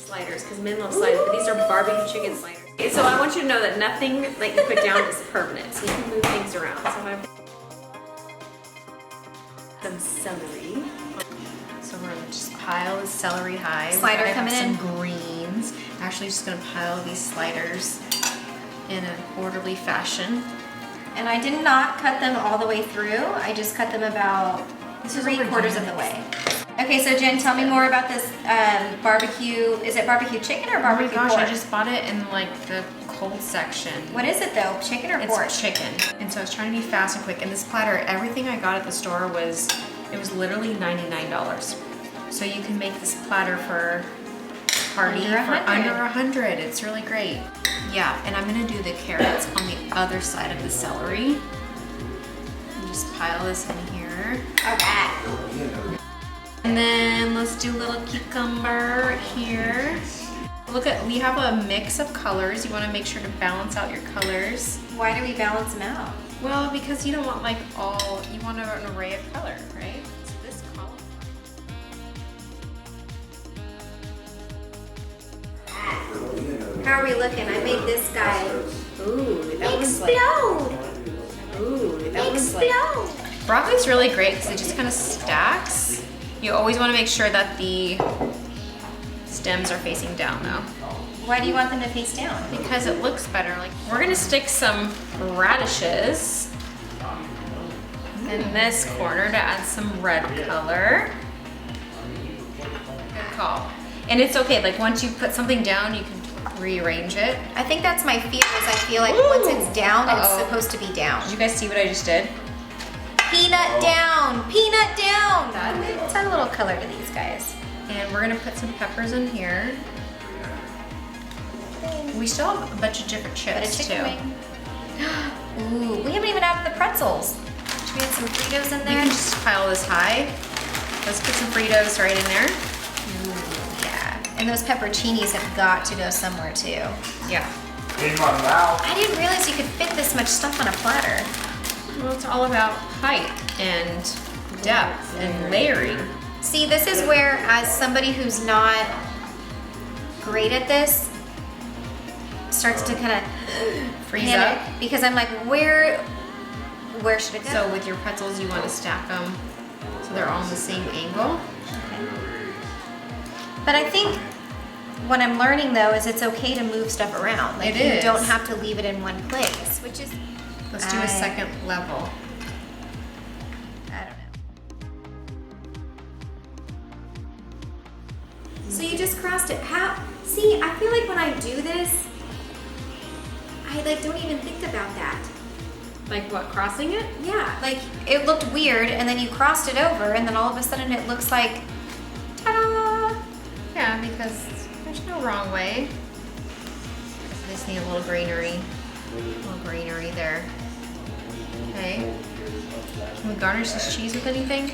sliders because men love sliders, but these are barbecue chicken sliders. Okay, so I want you to know that nothing that you put down is permanent, so you can move things around. So I've some celery. So we're gonna just pile the celery high. Slider coming in. Some greens. Actually, just gonna pile these sliders in an orderly fashion. And I did not cut them all the way through. I just cut them about 3/4 of the way. Okay, so Jen, tell me more about this barbecue. Is it barbecue chicken or barbecue pork? Oh my gosh, I just bought it in like the cold section. What is it though, chicken or pork? It's chicken. And so I was trying to be fast and quick. And this platter, everything I got at the store was literally $99. So you can make this platter for a party for under 100. It's really great. Yeah, and I'm gonna do the carrots on the other side of the celery. And just pile this in here. Okay. And then let's do a little cucumber here. Look at, we have a mix of colors. You wanna make sure to balance out your colors. Why do we balance them out? Well, because you don't want like you want an array of color, right? So this color. How are we looking? I made this guy Ooh, that was like, explode. ooh, that was like. Broccoli's really great because it just kind of stacks. You always want to make sure that the stems are facing down though. Why do you want them to face down? Because it looks better. Like, we're gonna stick some radishes in this corner to add some red color. Good call. And it's okay, like once you put something down, you can rearrange it. I think that's my fear, is I feel like once it's down, it's supposed to be down. Did you guys see what I just did? Peanut down, peanut down. Let's add a little color to these guys. And we're gonna put some peppers in here. We still have a bunch of different chips too. Ooh, we haven't even added the pretzels. Should we add some Fritos in We there? can just pile this high. Let's put some Fritos right in there. Ooh, yeah. And those pepperoncinis have got to go somewhere too. Yeah. I didn't realize you could fit this much stuff on a platter. Well, it's all about height and depth and layering. See, this is where, as somebody who's not great at this, starts to kind of Freeze up. because I'm like, where should it go? So with your pretzels, you want to stack them so they're all in the same angle. But I think what I'm learning though is it's okay to move stuff around. Like, It is. You don't have to leave it in one place, which is, Let's do a second level. I don't know. So you just crossed it. How? See, I feel like when I do this, I like don't even think about that. Like what, crossing it? Yeah, like it looked weird and then you crossed it over and then all of a sudden it looks like, ta-da! Yeah, because there's no wrong way. I just need a little greenery. A little greenery there. Okay. Can we garnish this cheese with anything?